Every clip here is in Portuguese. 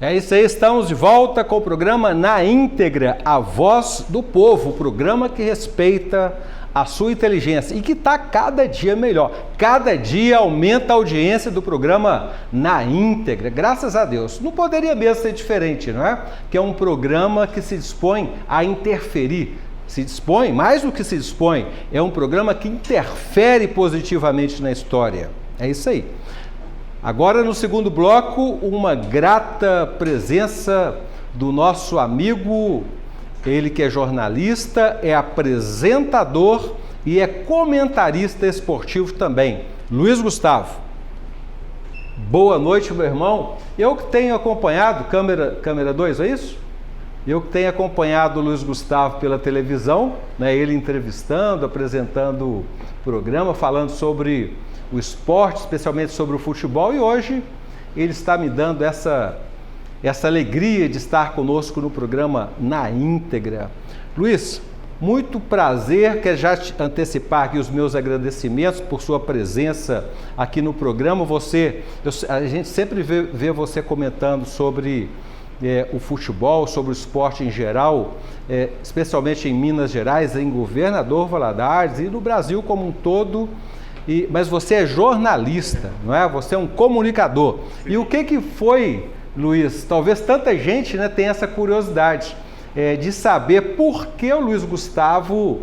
É isso aí, estamos de volta com o programa Na Íntegra, a voz do povo, o programa que respeita a sua inteligência e que está cada dia melhor. Cada dia aumenta a audiência do programa Na Íntegra, graças a Deus. Não poderia mesmo ser diferente, não é? Que é um programa que se dispõe a interferir. Se dispõe, mais do que se dispõe, é um programa que interfere positivamente na história. É isso aí. Agora, no segundo bloco, uma grata presença do nosso amigo, ele que é jornalista, é apresentador e é comentarista esportivo também, Luiz Gustavo. Boa noite, meu irmão. Eu que tenho acompanhado, câmera 2, é isso? Eu que tenho acompanhado o Luiz Gustavo pela televisão, né, ele entrevistando, apresentando o programa, falando sobre o esporte, especialmente sobre o futebol, e hoje ele está me dando essa alegria de estar conosco no programa Na Íntegra. Luiz, muito prazer, quero já te antecipar aqui os meus agradecimentos por sua presença aqui no programa. A gente sempre vê você comentando sobre o futebol, sobre o esporte em geral, especialmente em Minas Gerais, em Governador Valadares e no Brasil como um todo. Mas você é jornalista, não é? Você é um comunicador. Sim. E o que foi, Luiz? Talvez tanta gente, né, tenha essa curiosidade de saber por que o Luiz Gustavo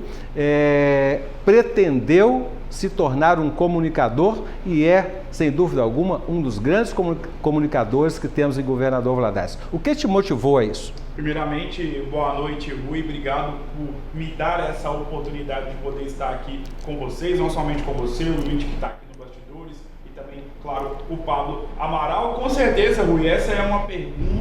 pretendeu se tornar um comunicador e é, sem dúvida alguma, um dos grandes comunicadores que temos em Governador Valadares. O que te motivou a isso? Primeiramente, boa noite, Rui. Obrigado por me dar essa oportunidade de poder estar aqui com vocês, não somente com você, o Luiz que está aqui no Bastidores e também, claro, o Pablo Amaral. Com certeza, Rui, essa é uma pergunta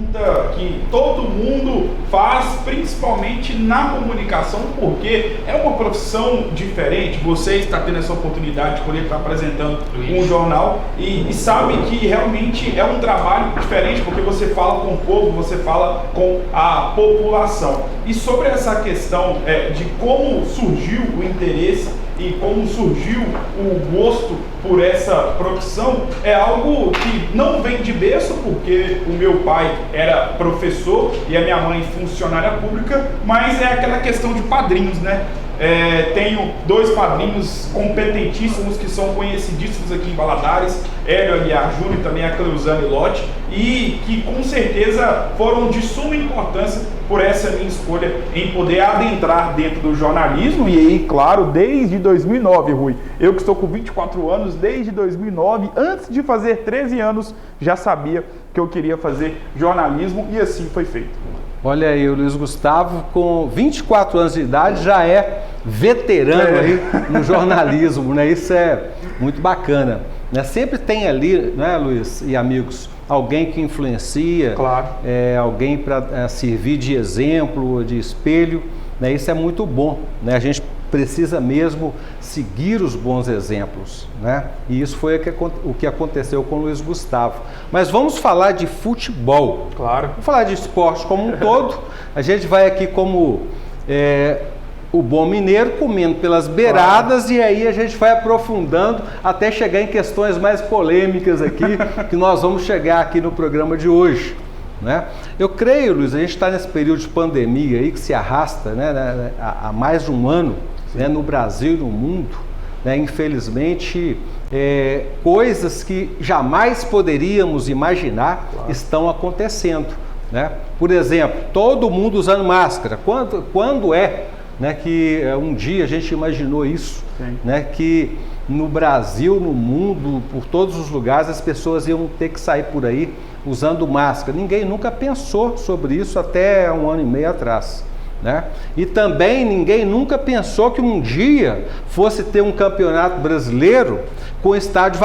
que todo mundo faz, principalmente na comunicação, porque é uma profissão diferente. Você está tendo essa oportunidade de poder estar apresentando um jornal e sabe que realmente é um trabalho diferente, porque você fala com o povo, você fala com a população. E sobre essa questão de como surgiu o interesse e como surgiu o gosto por essa profissão, é algo que não vem de berço, porque o meu pai era professor e a minha mãe funcionária pública, mas é aquela questão de padrinhos, né? Tenho dois padrinhos competentíssimos que são conhecidíssimos aqui em Valadares, Hélio Aguiar Júnior e também a Cleuzane Lotti, e que com certeza foram de suma importância por essa minha escolha em poder adentrar dentro do jornalismo. E aí, claro, desde 2009, Rui, eu que estou com 24 anos, desde 2009, antes de fazer 13 anos, já sabia que eu queria fazer jornalismo e assim foi feito. Olha aí, o Luiz Gustavo, com 24 anos de idade, já é veterano aí no jornalismo, né? Isso é muito bacana, né? Sempre tem ali, né, Luiz e amigos, alguém que influencia, claro. Alguém para servir de exemplo, de espelho, né? Isso é muito bom, né? A gente precisa mesmo seguir os bons exemplos, né? E isso foi o que aconteceu com o Luiz Gustavo. Mas vamos falar de futebol. Claro. Vamos falar de esporte como um todo. A gente vai aqui como o bom mineiro, comendo pelas beiradas, claro. E aí a gente vai aprofundando até chegar em questões mais polêmicas aqui, que nós vamos chegar aqui no programa de hoje, né? Eu creio, Luiz, a gente está nesse período de pandemia aí que se arrasta, né, há mais de um ano, né, no Brasil e no mundo, né, infelizmente, coisas que jamais poderíamos imaginar, claro. Estão acontecendo, né? Por exemplo, todo mundo usando máscara. Quando né, que um dia a gente imaginou isso, né, que no Brasil, no mundo, por todos os lugares, as pessoas iam ter que sair por aí usando máscara? Ninguém nunca pensou sobre isso até 1 ano e meio atrás, né? E também ninguém nunca pensou que um dia fosse ter um campeonato brasileiro com estádios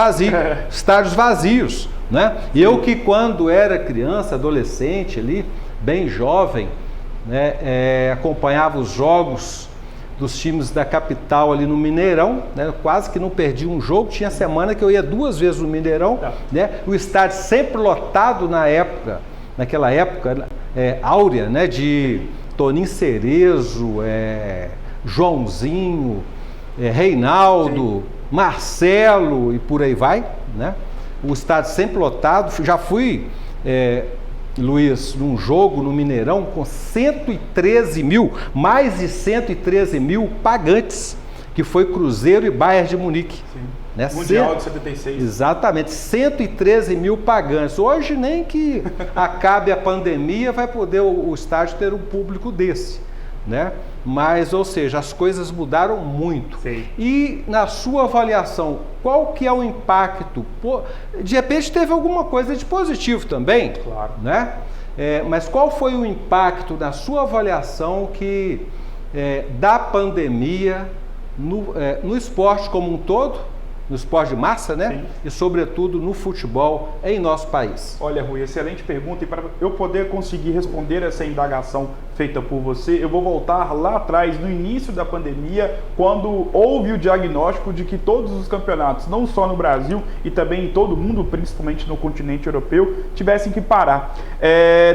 vazios, né? E eu que quando era criança, adolescente ali, bem jovem, né, acompanhava os jogos dos times da capital ali no Mineirão, né? Quase que não perdi um jogo. Tinha semana que eu ia 2 vezes no Mineirão, né? O estádio sempre lotado naquela época áurea, né? De Toninho Cerezo, Joãozinho, Reinaldo, Marcelo e por aí vai, né? O estádio sempre lotado. Já fui Luiz, num jogo no Mineirão com 113 mil, mais de 113 mil pagantes, que foi Cruzeiro e Bayern de Munique. Sim. Né? Mundial de 76. Exatamente, 113 mil pagantes. Hoje nem que acabe a pandemia vai poder o estádio ter um público desse, né? Mas, ou seja, as coisas mudaram muito. Sim. E na sua avaliação, qual que é o impacto? De repente teve alguma coisa de positivo também, claro, né? Mas qual foi o impacto na sua avaliação da pandemia no esporte como um todo? No esporte de massa, né? Sim. E sobretudo no futebol em nosso país. Olha, Rui, excelente pergunta, e para eu poder conseguir responder essa indagação feita por você, eu vou voltar lá atrás, no início da pandemia, quando houve o diagnóstico de que todos os campeonatos, não só no Brasil e também em todo o mundo, principalmente no continente europeu, tivessem que parar.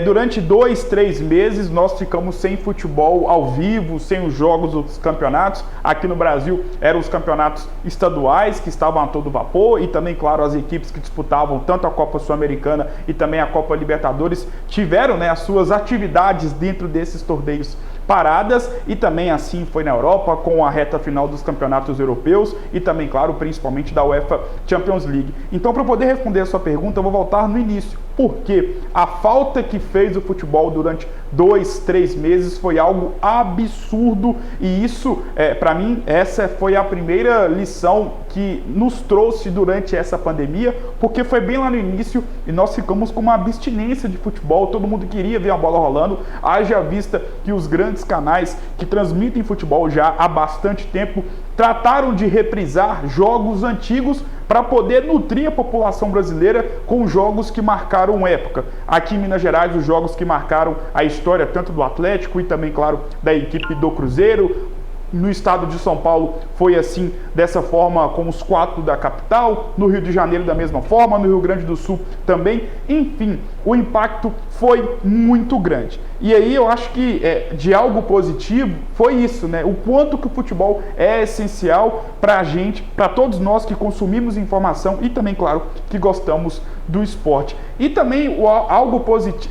Durante 2-3 meses nós ficamos sem futebol ao vivo, sem os jogos dos campeonatos. Aqui no Brasil eram os campeonatos estaduais que estavam a todo vapor, e também, claro, as equipes que disputavam tanto a Copa Sul-Americana e também a Copa Libertadores tiveram, né, as suas atividades dentro desses torneios paradas, e também assim foi na Europa, com a reta final dos campeonatos europeus e também, claro, principalmente da UEFA Champions League. Então, para poder responder a sua pergunta, eu vou voltar no início, porque a falta que fez o futebol durante 2-3 meses foi algo absurdo, e isso, para mim, essa foi a primeira lição que nos trouxe durante essa pandemia, porque foi bem lá no início e nós ficamos com uma abstinência de futebol, todo mundo queria ver a bola rolando, haja vista que os grandes canais que transmitem futebol já há bastante tempo trataram de reprisar jogos antigos para poder nutrir a população brasileira com jogos que marcaram época. Aqui em Minas Gerais, os jogos que marcaram a história tanto do Atlético e também, claro, da equipe do Cruzeiro. No estado de São Paulo foi assim, dessa forma, com os 4 da capital, no Rio de Janeiro da mesma forma, no Rio Grande do Sul também. Enfim, o impacto foi muito grande. E aí eu acho que de algo positivo foi isso, né? O quanto que o futebol é essencial para a gente, para todos nós que consumimos informação e também, claro, que gostamos do esporte. E também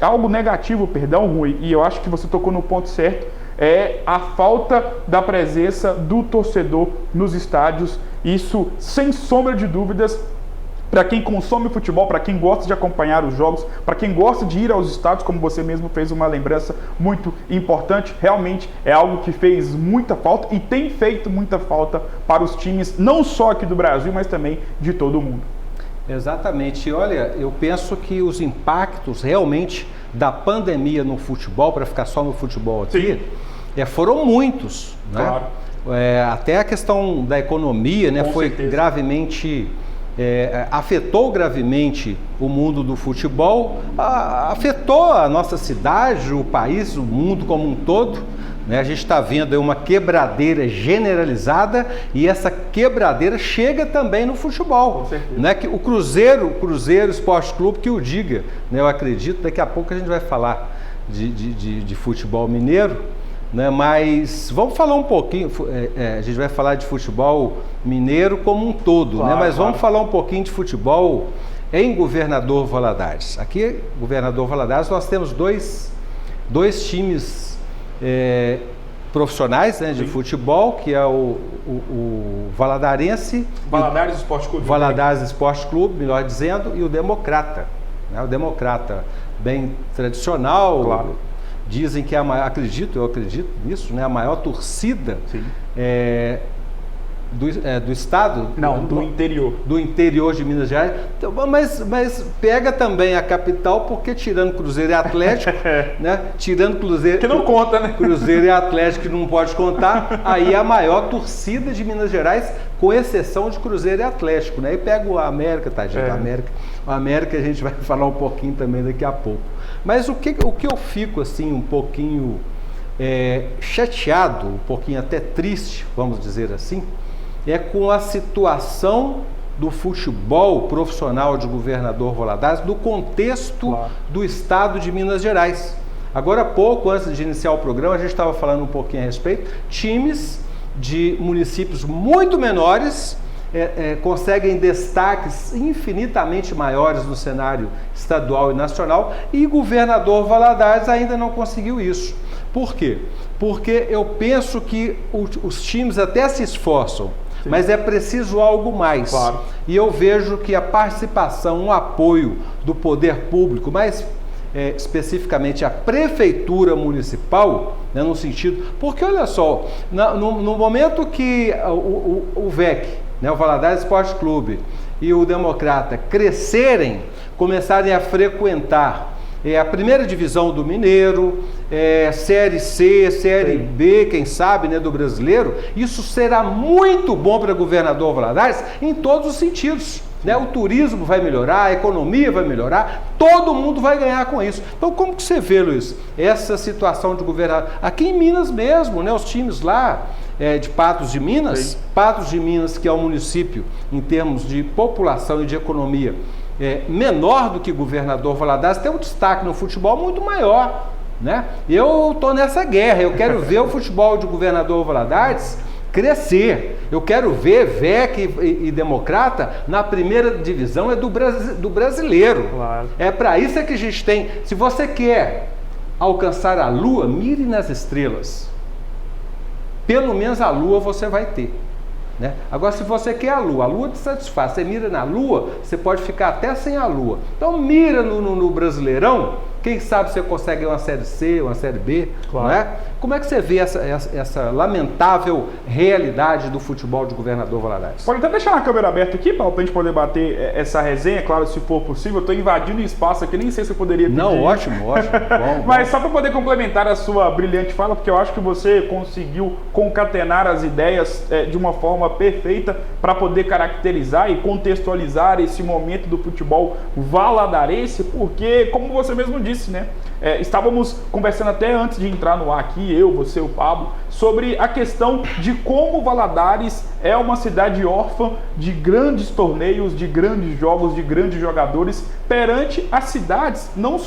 algo negativo, Rui, e eu acho que você tocou no ponto certo, é a falta da presença do torcedor nos estádios. Isso, sem sombra de dúvidas, para quem consome futebol, para quem gosta de acompanhar os jogos, para quem gosta de ir aos estádios, como você mesmo fez uma lembrança muito importante, realmente é algo que fez muita falta e tem feito muita falta para os times, não só aqui do Brasil, mas também de todo o mundo. Exatamente. Olha, eu penso que os impactos realmente da pandemia no futebol, para ficar só no futebol aqui, foram muitos, né? Claro. Até a questão da economia, né, foi certeza. gravemente, afetou gravemente o mundo do futebol, afetou a nossa cidade, o país, o mundo como um todo. A gente está vendo aí uma quebradeira generalizada, e essa quebradeira chega também no futebol. Com certeza. Né? Que o Cruzeiro Esporte Clube que o diga, né? Eu acredito, daqui a pouco a gente vai falar de futebol mineiro, né? Mas vamos falar um pouquinho, a gente vai falar de futebol mineiro como um todo, claro, né? Mas vamos claro. falar um pouquinho de futebol em Governador Valadares. Aqui, Governador Valadares, nós temos dois times profissionais, né, de futebol, que é o Valadarense, Valadares Esporte Clube. Valadares Esporte Clube, melhor dizendo, e o Democrata, né, o Democrata bem tradicional. Claro. Dizem que é eu acredito nisso, né, a maior torcida do estado? Não, do interior. Do interior de Minas Gerais. Então, mas pega também a capital, porque tirando Cruzeiro e Atlético, né? Tirando Cruzeiro... Que não conta, né? Cruzeiro e Atlético, que não pode contar, aí é a maior torcida de Minas Gerais, com exceção de Cruzeiro e Atlético, né? E pega o América, tadinho, o América a gente vai falar um pouquinho também daqui a pouco. Mas o que eu fico, assim, um pouquinho chateado, um pouquinho até triste, vamos dizer assim, é com a situação do futebol profissional de Governador Valadares, do contexto do estado de Minas Gerais. Agora há pouco, antes de iniciar o programa, a gente estava falando um pouquinho a respeito, times de municípios muito menores conseguem destaques infinitamente maiores no cenário estadual e nacional, e governador Valadares ainda não conseguiu isso. Por quê? Porque eu penso que os times até se esforçam, sim, mas é preciso algo mais. Claro. E eu vejo que a participação, o apoio do poder público, mas especificamente a prefeitura municipal, né, no sentido... Porque, olha só, no momento que o VEC, né, o Valadares Esporte Clube, e o Democrata crescerem, começarem a frequentar a primeira divisão do Mineiro, Série C, Série B, quem sabe, né, do Brasileiro, isso será muito bom para o governador Valadares em todos os sentidos. Né? O turismo vai melhorar, a economia vai melhorar, todo mundo vai ganhar com isso. Então, como que você vê, Luiz, essa situação de governador? Aqui em Minas mesmo, né, os times lá de Patos de Minas, sim, Patos de Minas, que é um município, em termos de população e de economia, menor do que governador Valadares, tem um destaque no futebol muito maior. Né? Eu estou nessa guerra, eu quero ver o futebol de governador Valadares crescer. Eu quero ver VEC e Democrata na primeira divisão do brasileiro. Claro. É para isso que a gente tem. Se você quer alcançar a lua, mire nas estrelas. Pelo menos a lua você vai ter. Né? Agora, se você quer a lua te satisfaz. Você mira na lua, você pode ficar até sem a lua. Então mira no Brasileirão. Quem sabe você consegue uma Série C, uma Série B, claro, não é? Como é que você vê essa lamentável realidade do futebol de governador Valadares? Pode até deixar a câmera aberta aqui, Paulo, para a gente poder bater essa resenha, claro, se for possível. Eu estou invadindo o espaço aqui, nem sei se eu poderia pedir. Não, ótimo. Bom, mas só para poder complementar a sua brilhante fala, porque eu acho que você conseguiu concatenar as ideias de uma forma perfeita para poder caracterizar e contextualizar esse momento do futebol valadarense, porque, como você mesmo disse, né? Estávamos conversando até antes de entrar no ar aqui, eu, você, o Pablo, sobre a questão de como Valadares é uma cidade órfã de grandes torneios, de grandes jogos, de grandes jogadores, perante as cidades, não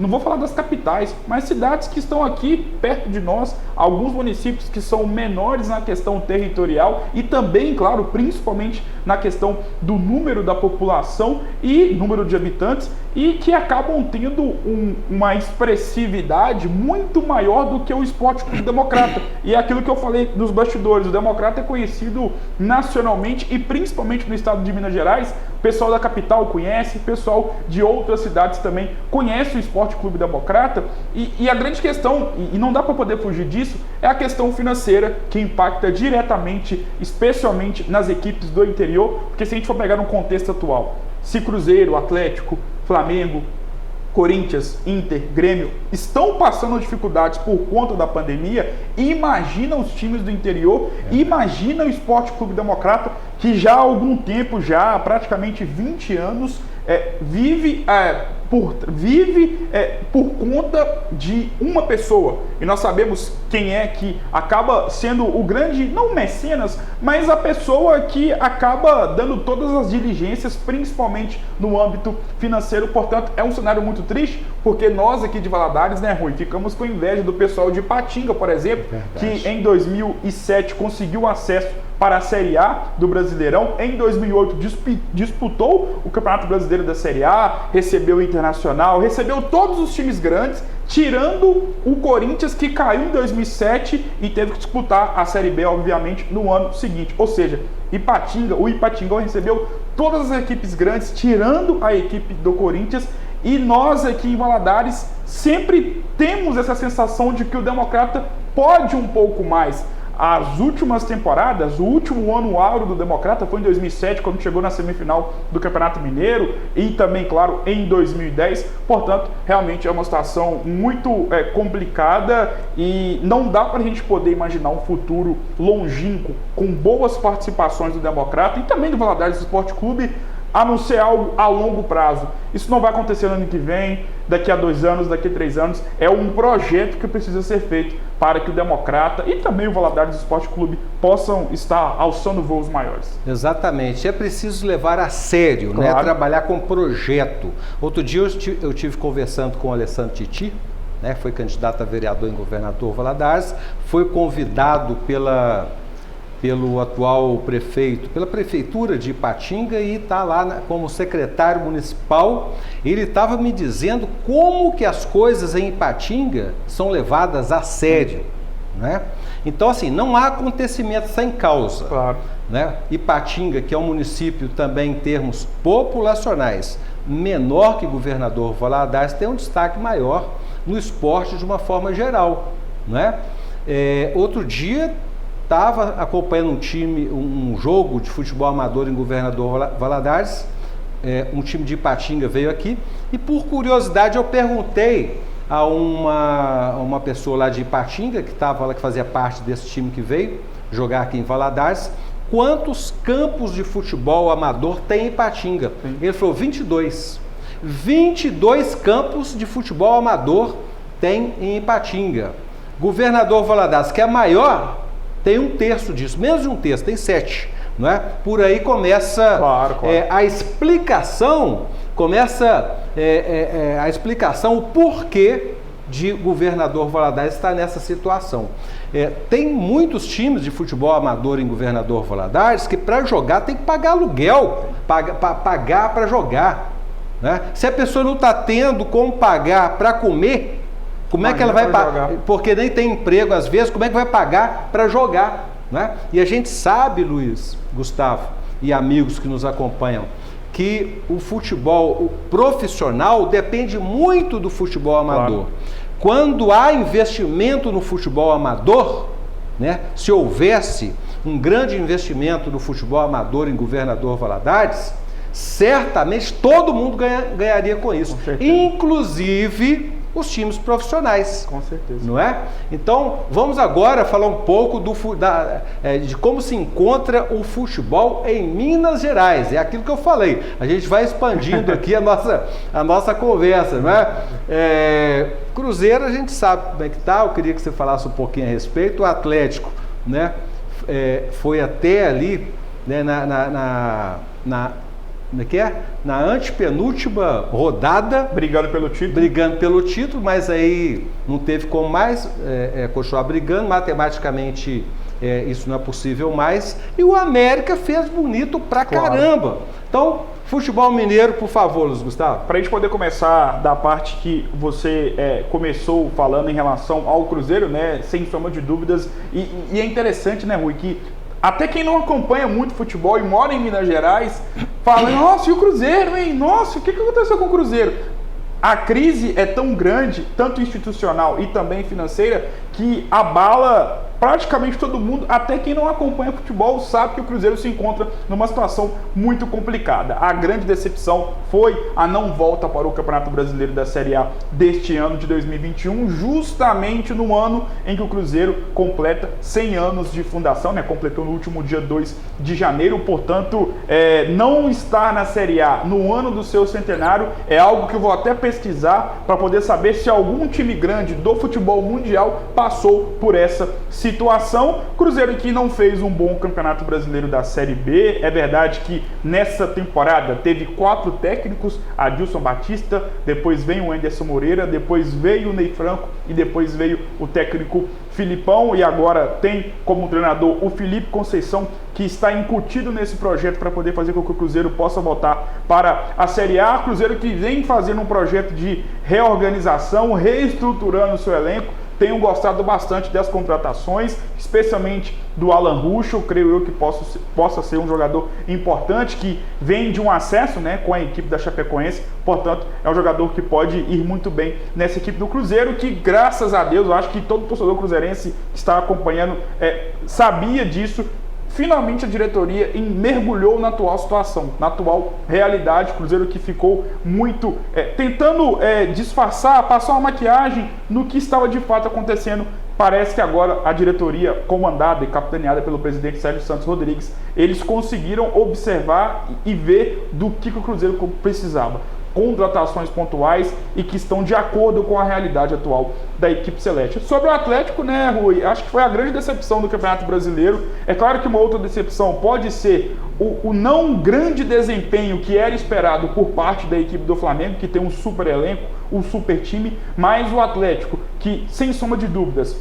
vou falar das capitais, mas cidades que estão aqui perto de nós, alguns municípios que são menores na questão territorial e também, claro, principalmente na questão do número da população e número de habitantes, e que acabam tendo uma expressividade muito maior do que o Esporte Clube Democrata. E é aquilo que eu falei nos bastidores, o Democrata é conhecido nacionalmente e principalmente no estado de Minas Gerais. O pessoal da capital conhece, o pessoal de outras cidades também conhece o Esporte Clube Democrata, e a grande questão, e não dá para poder fugir disso, é a questão financeira, que impacta diretamente, especialmente nas equipes do interior, porque se a gente for pegar no contexto atual, se Cruzeiro, Atlético, Flamengo, Corinthians, Inter, Grêmio estão passando dificuldades por conta da pandemia, imagina os times do interior, imagina o Esporte Clube Democrata, que já há algum tempo, já há praticamente 20 anos, vive por conta de uma pessoa. E nós sabemos quem é que acaba sendo o grande, não mecenas, mas a pessoa que acaba dando todas as diligências, principalmente no âmbito financeiro. Portanto, é um cenário muito triste, porque nós aqui de Valadares, né, Rui, ficamos com inveja do pessoal de Ipatinga, por exemplo, que em 2007 conseguiu acesso para a Série A do Brasileirão. Em 2008 disputou o Campeonato Brasileiro da Série A, recebeu o Internacional, recebeu todos os times grandes, tirando o Corinthians, que caiu em 2007 e teve que disputar a Série B, obviamente, no ano seguinte. Ou seja, o Ipatingão recebeu todas as equipes grandes, tirando a equipe do Corinthians, e nós aqui em Valadares sempre temos essa sensação de que o Democrata pode um pouco mais. As últimas temporadas, o último ano áureo do Democrata foi em 2007, quando chegou na semifinal do Campeonato Mineiro, e também, claro, em 2010. Portanto, realmente é uma situação muito complicada, e não dá para a gente poder imaginar um futuro longínquo com boas participações do Democrata e também do Valadares Esporte Clube, a não ser algo a longo prazo. Isso não vai acontecer no ano que vem, daqui a 2 anos, daqui a 3 anos. É um projeto que precisa ser feito para que o Democrata e também o Valadares Esporte Clube possam estar alçando voos maiores. Exatamente. É preciso levar a sério, claro, né? Trabalhar com projeto. Outro dia eu tive conversando com o Alessandro Titi, né? Foi candidato a vereador em Governador Valadares, foi convidado pelo atual prefeito, pela prefeitura de Ipatinga e está lá como secretário municipal. Ele estava me dizendo como que as coisas em Ipatinga são levadas a sério, né? Então, assim, não há acontecimento sem causa. Claro. Né? Ipatinga, que é um município também em termos populacionais menor que Governador Valadares, tem um destaque maior no esporte de uma forma geral, né? Outro dia estava acompanhando um jogo de futebol amador em Governador Valadares, um time de Ipatinga veio aqui e, por curiosidade, eu perguntei a uma pessoa lá de Ipatinga, que estava lá, que fazia parte desse time que veio jogar aqui em Valadares, quantos campos de futebol amador tem em Ipatinga? Sim. Ele falou 22. 22 campos de futebol amador tem em Ipatinga. Governador Valadares, que é maior, tem 1/3 disso, menos de 1/3, tem 7. Não é? Por aí começa claro. A explicação, a explicação, o porquê de Governador Valadares estar nessa situação. Tem muitos times de futebol amador em Governador Valadares que para jogar tem que pagar aluguel, pagar para jogar. Né? Se a pessoa não está tendo como pagar para comer, como é que ela vai pagar? Porque nem tem emprego às vezes, como é que vai pagar para jogar? Né? E a gente sabe, Luiz, Gustavo e amigos que nos acompanham, que o futebol profissional depende muito do futebol amador. Claro. Quando há investimento no futebol amador, né, se houvesse um grande investimento no futebol amador em Governador Valadares, certamente todo mundo ganharia com isso. Com inclusive os profissionais. Com certeza. Não é? Então, vamos agora falar um pouco de como se encontra o futebol em Minas Gerais. É aquilo que eu falei. A gente vai expandindo aqui a nossa conversa, não é? Cruzeiro, a gente sabe como é que está. Eu queria que você falasse um pouquinho a respeito. O Atlético, né, foi até ali, né, na antepenúltima rodada. Brigando pelo título, mas aí não teve como mais continuar brigando. Matematicamente isso não é possível mais. E o América fez bonito pra caramba. Então, futebol mineiro, por favor, Luiz Gustavo. Para a gente poder começar da parte que você começou falando em relação ao Cruzeiro, né? Sem sombra de dúvidas. E é interessante, né, Rui, que até quem não acompanha muito futebol e mora em Minas Gerais, fala, nossa, e o Cruzeiro, hein? Nossa, o que aconteceu com o Cruzeiro? A crise é tão grande, tanto institucional e também financeira, que abala praticamente todo mundo, até quem não acompanha futebol sabe que o Cruzeiro se encontra numa situação muito complicada. A grande decepção foi a não volta para o Campeonato Brasileiro da Série A deste ano de 2021, justamente no ano em que o Cruzeiro completa 100 anos de fundação, né? Completou no último dia 2 de janeiro, portanto, não estar na Série A no ano do seu centenário é algo que eu vou até pesquisar para poder saber se algum time grande do futebol mundial passou por essa situação. Cruzeiro que não fez um bom Campeonato Brasileiro da Série B. É verdade que nessa temporada teve 4 técnicos, Adilson Batista, depois veio o Anderson Moreira, depois veio o Ney Franco e depois veio o técnico Filipão, e agora tem como treinador o Felipe Conceição, que está incutido nesse projeto para poder fazer com que o Cruzeiro possa voltar para a Série A. Cruzeiro que vem fazendo um projeto de reorganização, reestruturando o seu elenco. Tenho gostado bastante das contratações, especialmente do Alan Ruschel. Creio eu que possa ser um jogador importante, que vem de um acesso, né, com a equipe da Chapecoense. Portanto, é um jogador que pode ir muito bem nessa equipe do Cruzeiro, que, graças a Deus, eu acho que todo torcedor cruzeirense que está acompanhando sabia disso. Finalmente a diretoria mergulhou na atual situação, na atual realidade. Cruzeiro que ficou muito tentando disfarçar, passar uma maquiagem no que estava de fato acontecendo. Parece que agora a diretoria, comandada e capitaneada pelo presidente Sérgio Santos Rodrigues, eles conseguiram observar e ver do que o Cruzeiro precisava. Contratações pontuais e que estão de acordo com a realidade atual da equipe celeste. Sobre o Atlético, né, Rui, acho que foi a grande decepção do Campeonato Brasileiro. É claro que uma outra decepção pode ser o não grande desempenho que era esperado por parte da equipe do Flamengo, que tem um super elenco, um super time, mas o Atlético, que sem sombra de dúvidas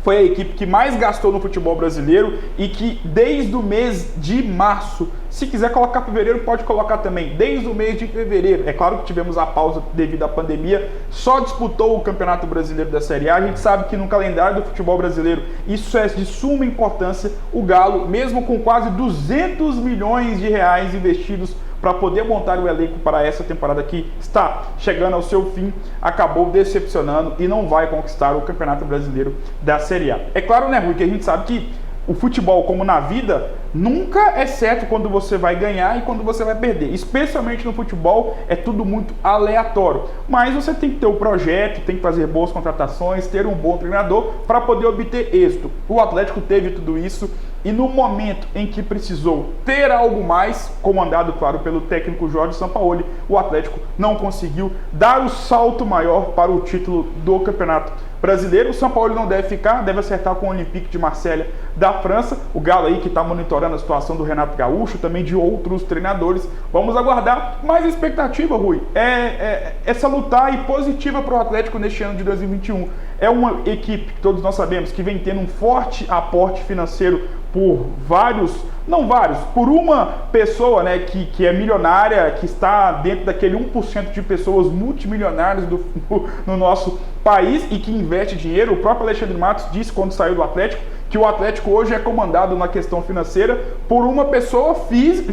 foi a equipe que mais gastou no futebol brasileiro e que desde o mês de março, se quiser colocar fevereiro, pode colocar também, desde o mês de fevereiro, é claro que tivemos a pausa devido à pandemia, só disputou o Campeonato Brasileiro da Série A. A gente sabe que no calendário do futebol brasileiro isso é de suma importância. O Galo, mesmo com quase 200 milhões de reais investidos para poder montar o elenco para essa temporada que está chegando ao seu fim, acabou decepcionando e não vai conquistar o Campeonato Brasileiro da Série A. É claro, né, Rui, que a gente sabe que o futebol, como na vida, nunca é certo quando você vai ganhar e quando você vai perder. Especialmente no futebol, é tudo muito aleatório. Mas você tem que ter o projeto, tem que fazer boas contratações, ter um bom treinador para poder obter êxito. O Atlético teve tudo isso e no momento em que precisou ter algo mais, comandado, claro, pelo técnico Jorge Sampaoli, o Atlético não conseguiu dar o salto maior para o título do Campeonato Brasileiro. O Sampaoli não deve ficar, deve acertar com o Olympique de Marselha da França. O Galo aí que está monitorando a situação do Renato Gaúcho, também de outros treinadores. Vamos aguardar. Mas a expectativa, Rui, é salutar e positiva para o Atlético neste ano de 2021. É uma equipe que todos nós sabemos que vem tendo um forte aporte financeiro por por uma pessoa, né, que é milionária, que está dentro daquele 1% de pessoas multimilionárias no nosso país e que investe dinheiro. O próprio Alexandre Matos disse quando saiu do Atlético que o Atlético hoje é comandado na questão financeira por uma pessoa física,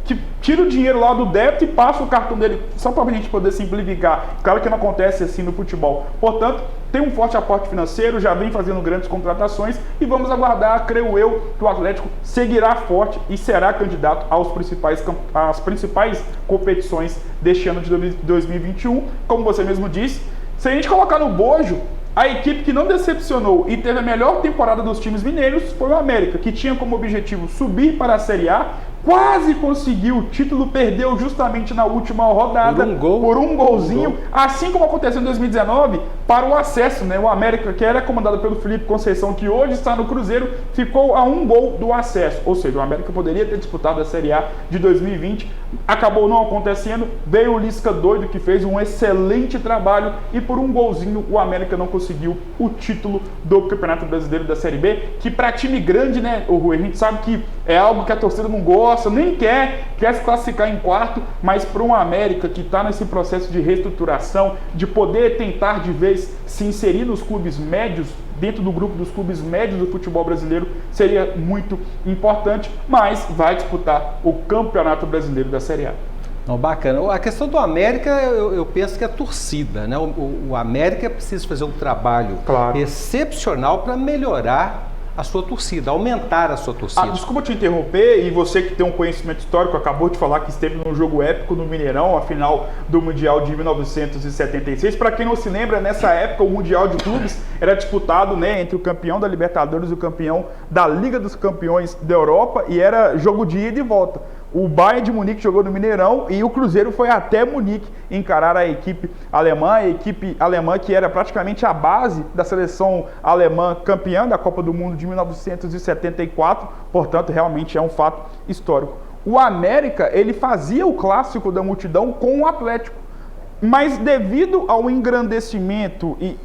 que tira o dinheiro lá do débito e passa o cartão dele, só para a gente poder simplificar. Claro que não acontece assim no futebol. Portanto, tem um forte aporte financeiro, já vem fazendo grandes contratações e vamos aguardar, creio eu, que o Atlético seguirá forte e será candidato às principais competições deste ano de 2021. Como você mesmo disse, se a gente colocar no bojo, a equipe que não decepcionou e teve a melhor temporada dos times mineiros foi o América, que tinha como objetivo subir para a Série A, quase conseguiu o título, perdeu justamente na última rodada por um golzinho, assim como aconteceu em 2019 para o acesso, né? O América, que era comandado pelo Felipe Conceição, que hoje está no Cruzeiro, ficou a um gol do acesso, ou seja, o América poderia ter disputado a Série A de 2020, acabou não acontecendo, veio o Lisca doido, que fez um excelente trabalho e por um golzinho o América não conseguiu o título do Campeonato Brasileiro da Série B, que para time grande, né, o Rui, a gente sabe que é algo que a torcida não gosta, nem quer se classificar em quarto, mas para um América que está nesse processo de reestruturação, de poder tentar de vez se inserir nos clubes médios, dentro do grupo dos clubes médios do futebol brasileiro, seria muito importante, mas vai disputar o Campeonato Brasileiro da Série A. Não, bacana. A questão do América, eu penso que é a torcida, né? O América precisa fazer um trabalho excepcional para melhorar a sua torcida, aumentar a sua torcida. Desculpa te interromper, e você que tem um conhecimento histórico, acabou de falar que esteve num jogo épico no Mineirão, a final do Mundial de 1976. Para quem não se lembra, nessa época o Mundial de Clubes era disputado, né, entre o campeão da Libertadores e o campeão da Liga dos Campeões da Europa, e era jogo de ida e volta. O Bayern de Munique jogou no Mineirão e o Cruzeiro foi até Munique encarar a equipe alemã que era praticamente a base da seleção alemã campeã da Copa do Mundo de 1974, portanto realmente é um fato histórico. O América, ele fazia o clássico da multidão com o Atlético, mas devido ao engrandecimento e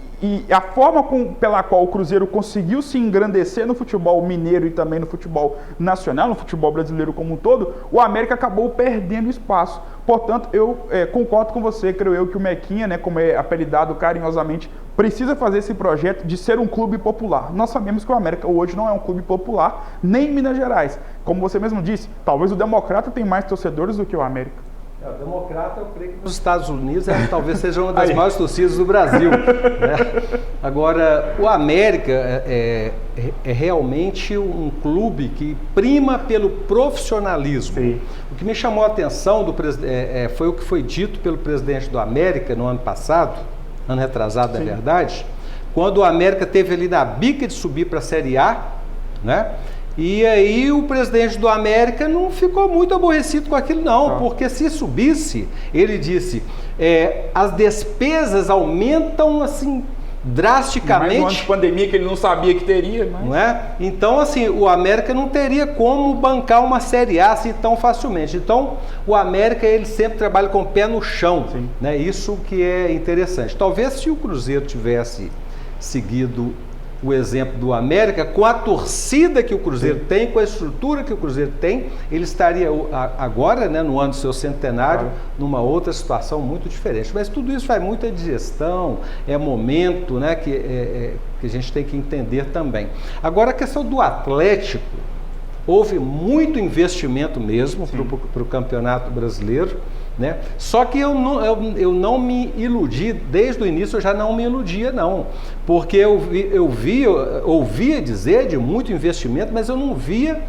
a forma pela qual o Cruzeiro conseguiu se engrandecer no futebol mineiro e também no futebol nacional, no futebol brasileiro como um todo, o América acabou perdendo espaço. Portanto, eu concordo com você, creio eu que o Mequinha, né, como é apelidado carinhosamente, precisa fazer esse projeto de ser um clube popular. Nós sabemos que o América hoje não é um clube popular, nem em Minas Gerais. Como você mesmo disse, talvez o Democrata tenha mais torcedores do que o América. O Democrata, eu creio que nos Estados Unidos talvez seja uma das maiores torcidas do Brasil. Né? Agora, o América é realmente um clube que prima pelo profissionalismo. Sim. O que me chamou a atenção foi o que foi dito pelo presidente do América no ano passado, ano retrasado, na verdade, quando o América teve ali na bica de subir para a Série A, né? E aí o presidente do América não ficou muito aborrecido com aquilo não, porque se subisse, ele disse, as despesas aumentam assim drasticamente. Mais um ano de pandemia que ele não sabia que teria. Mas... Não é? Então assim, o América não teria como bancar uma Série A assim tão facilmente. Então o América, ele sempre trabalha com o pé no chão, né? Isso que é interessante. Talvez se o Cruzeiro tivesse seguido o exemplo do América, com a torcida que o Cruzeiro tem, com a estrutura que o Cruzeiro tem, ele estaria agora, né, no ano do seu centenário, numa outra situação muito diferente. Mas tudo isso vai muito de gestão, é momento, né, que a gente tem que entender também. Agora, a questão do Atlético, houve muito investimento mesmo para o Campeonato Brasileiro, né? Só que eu não me iludi, desde o início eu já não me iludia não, porque eu ouvia dizer de muito investimento, mas eu não via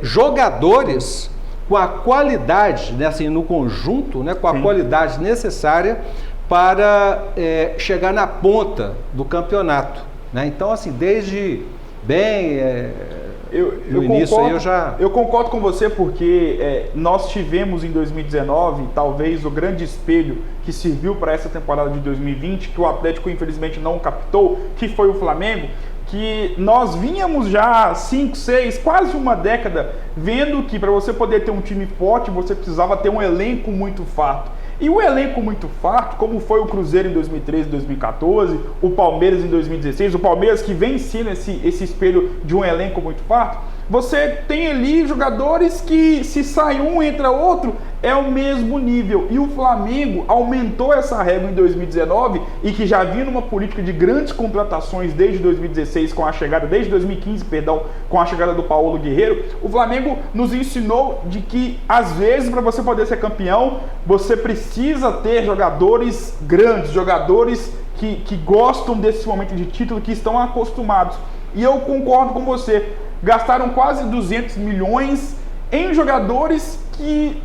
jogadores com a qualidade, né, assim, no conjunto, né, com a qualidade necessária para chegar na ponta do campeonato, né? Então, assim, desde bem... Eu concordo com você, porque nós tivemos em 2019 talvez o grande espelho que serviu para essa temporada de 2020, que o Atlético infelizmente não captou, que foi o Flamengo, que nós vínhamos já 5, 6, quase uma década, vendo que para você poder ter um time forte, você precisava ter um elenco muito farto. E o elenco muito farto, como foi o Cruzeiro em 2013, 2014, o Palmeiras em 2016, o Palmeiras que vem sendo esse espelho de um elenco muito farto, você tem ali jogadores que, se sai um, entra outro, é o mesmo nível. E o Flamengo aumentou essa régua em 2019 e que já vinha numa política de grandes contratações desde 2016, desde 2015, com a chegada do Paulo Guerreiro. O Flamengo nos ensinou de que, às vezes, para você poder ser campeão, você precisa ter jogadores grandes, jogadores que gostam desse momento de título, que estão acostumados. E eu concordo com você. Gastaram quase 200 milhões em jogadores que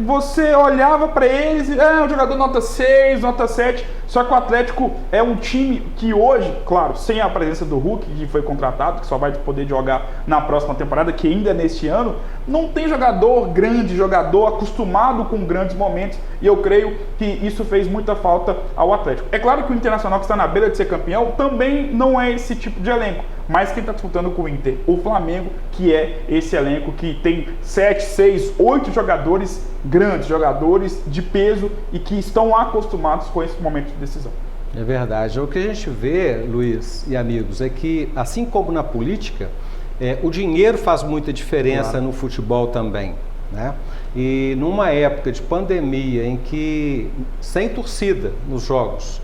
você olhava para eles e um jogador nota 6, nota 7, só que o Atlético é um time que hoje, claro, sem a presença do Hulk, que foi contratado, que só vai poder jogar na próxima temporada, que ainda é neste ano, não tem jogador grande, jogador acostumado com grandes momentos, e eu creio que isso fez muita falta ao Atlético. É claro que o Internacional, que está na beira de ser campeão, também não é esse tipo de elenco, mas quem está disputando com o Inter? O Flamengo, que é esse elenco que tem 7, 6, 8 jogadores grandes, jogadores de peso e que estão acostumados com esse momento de decisão. É verdade. O que a gente vê, Luiz e amigos, é que, assim como na política, o dinheiro faz muita diferença no futebol também, né? E numa época de pandemia em que, sem torcida nos jogos,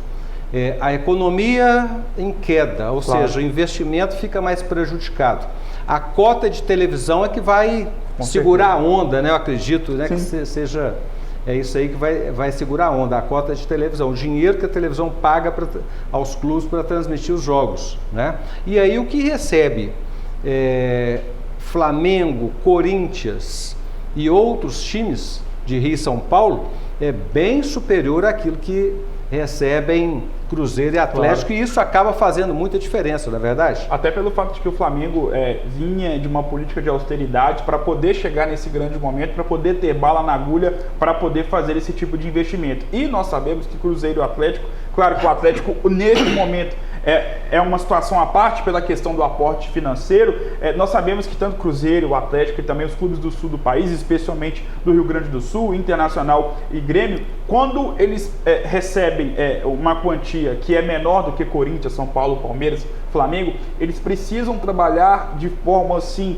a economia em queda, ou seja, o investimento fica mais prejudicado. A cota de televisão é que vai segurar a onda, né? Eu acredito, né, que seja isso aí que vai segurar a onda, a cota de televisão, o dinheiro que a televisão paga aos clubes para transmitir os jogos, né? E aí o que recebe Flamengo, Corinthians e outros times de Rio e São Paulo é bem superior àquilo que recebem Cruzeiro e Atlético, e isso acaba fazendo muita diferença, não é verdade? Até pelo fato de que o Flamengo vinha de uma política de austeridade para poder chegar nesse grande momento, para poder ter bala na agulha, para poder fazer esse tipo de investimento. E nós sabemos que Cruzeiro e o Atlético, claro que o Atlético nesse momento é uma situação à parte pela questão do aporte financeiro. Nós sabemos que tanto Cruzeiro, o Atlético e também os clubes do sul do país, especialmente do Rio Grande do Sul, Internacional e Grêmio, quando eles recebem uma quantia que é menor do que Corinthians, São Paulo, Palmeiras, Flamengo, eles precisam trabalhar de forma assim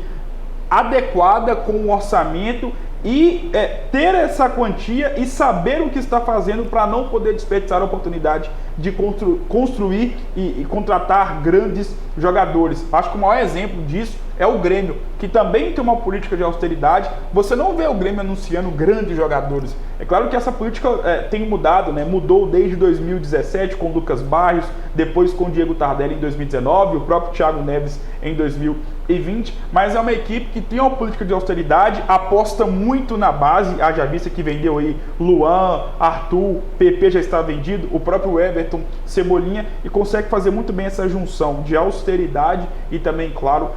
adequada com o orçamento e ter essa quantia e saber o que está fazendo para não poder desperdiçar a oportunidade de construir e contratar grandes jogadores. Acho que o maior exemplo disso é o Grêmio, que também tem uma política de austeridade. Você não vê o Grêmio anunciando grandes jogadores. É claro que essa política tem mudado, né? Mudou desde 2017 com o Lucas Barrios, depois com o Diego Tardelli em 2019, o próprio Thiago Neves em 2020, mas é uma equipe que tem uma política de austeridade, aposta muito na base, haja vista que vendeu aí Luan, Arthur, PP já está vendido, o próprio Everton, Cebolinha, e consegue fazer muito bem essa junção de austeridade e também, claro,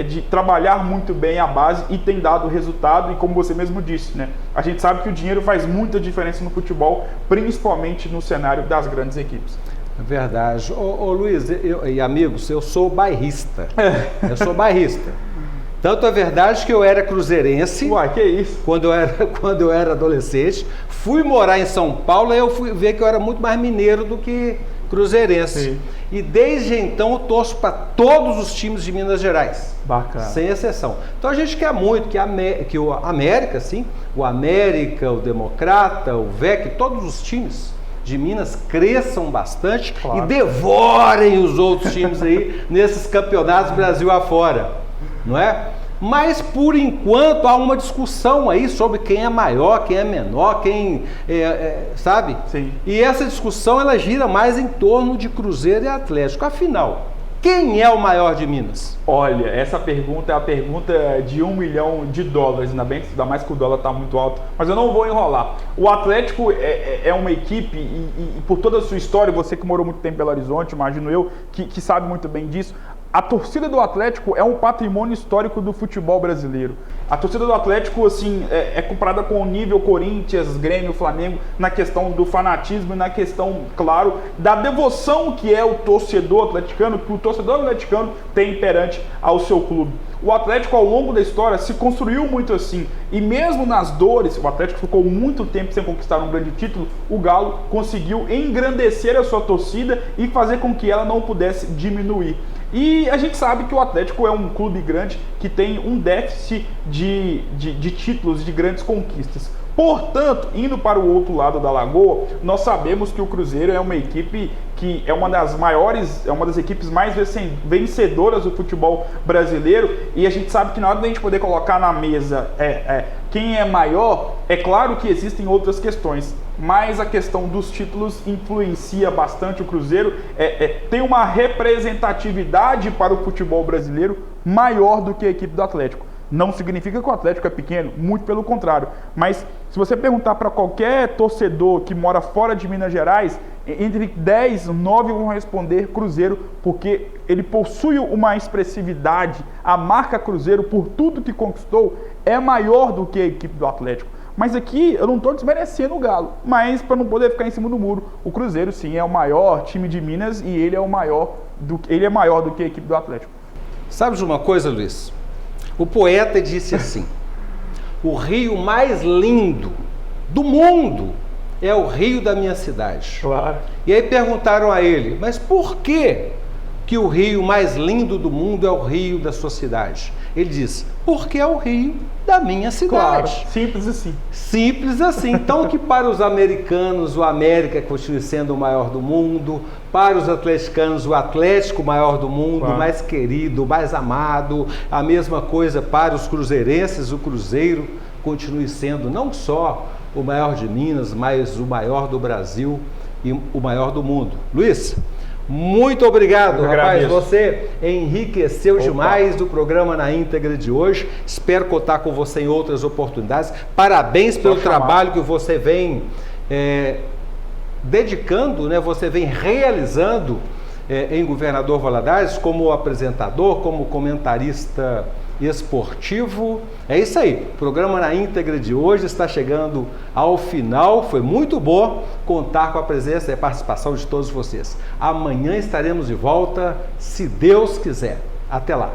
de trabalhar muito bem a base, e tem dado resultado. E como você mesmo disse, né, a gente sabe que o dinheiro faz muita diferença no futebol, principalmente no cenário das grandes equipes. É verdade. Ô Luiz e amigos, eu sou bairrista. Eu sou bairrista. Tanto é verdade que eu era cruzeirense. Uai, que isso? Quando eu era adolescente. Fui morar em São Paulo e eu fui ver que eu era muito mais mineiro do que cruzeirense. Sim. E desde então eu torço para todos os times de Minas Gerais. Bacana. Sem exceção. Então a gente quer muito que o América, sim, o América, o Democrata, o VEC, todos os times de Minas cresçam bastante, claro, e devorem os outros times aí nesses campeonatos Brasil afora, não é? Mas, por enquanto, há uma discussão aí sobre quem é maior, quem é menor, quem sabe? Sim. E essa discussão, ela gira mais em torno de Cruzeiro e Atlético. Afinal, quem é o maior de Minas? Olha, essa pergunta é a pergunta de $1 milhão, ainda mais que o dólar está muito alto, mas eu não vou enrolar. O Atlético é uma equipe, e por toda a sua história, você que morou muito tempo em Belo Horizonte, imagino eu, que sabe muito bem disso, a torcida do Atlético é um patrimônio histórico do futebol brasileiro. A torcida do Atlético, assim, é comparada com o nível Corinthians, Grêmio, Flamengo, na questão do fanatismo e na questão, claro, da devoção que é o torcedor atleticano, que o torcedor atleticano tem perante ao seu clube. O Atlético, ao longo da história, se construiu muito assim. E mesmo nas dores, o Atlético ficou muito tempo sem conquistar um grande título, o Galo conseguiu engrandecer a sua torcida e fazer com que ela não pudesse diminuir. E a gente sabe que o Atlético é um clube grande que tem um déficit de títulos, de grandes conquistas. Portanto, indo para o outro lado da lagoa, nós sabemos que o Cruzeiro é uma equipe que é uma das maiores, é uma das equipes mais vencedoras do futebol brasileiro, e a gente sabe que na hora da gente poder colocar na mesa quem é maior, é claro que existem outras questões, mas a questão dos títulos influencia bastante o Cruzeiro, tem uma representatividade para o futebol brasileiro maior do que a equipe do Atlético. Não significa que o Atlético é pequeno, muito pelo contrário. Mas se você perguntar para qualquer torcedor que mora fora de Minas Gerais, entre 10, 9 vão responder Cruzeiro, porque ele possui uma expressividade. A marca Cruzeiro, por tudo que conquistou, é maior do que a equipe do Atlético. Mas aqui eu não estou desmerecendo o Galo, mas para não poder ficar em cima do muro, o Cruzeiro sim é o maior time de Minas e ele é maior do que a equipe do Atlético. Sabe de uma coisa, Luiz? O poeta disse assim: o rio mais lindo do mundo é o rio da minha cidade. Claro. E aí perguntaram a ele, mas por que o rio mais lindo do mundo é o rio da sua cidade? Ele disse, porque é o rio da minha cidade. Claro, simples assim. Simples assim. Então, que para os americanos o América continue sendo o maior do mundo, para os atleticanos o Atlético o maior do mundo, claro, mais querido, mais amado, a mesma coisa para os cruzeirenses, o Cruzeiro continue sendo não só o maior de Minas, mas o maior do Brasil e o maior do mundo. Luiz, muito obrigado, rapaz, você enriqueceu demais do programa Na Íntegra de hoje, espero contar com você em outras oportunidades, parabéns pelo trabalho que você vem dedicando, né? Você vem realizando em Governador Valadares como apresentador, como comentarista esportivo. É isso aí, o programa Na Íntegra de hoje está chegando ao final, foi muito bom contar com a presença e a participação de todos vocês. Amanhã estaremos de volta, se Deus quiser. Até lá.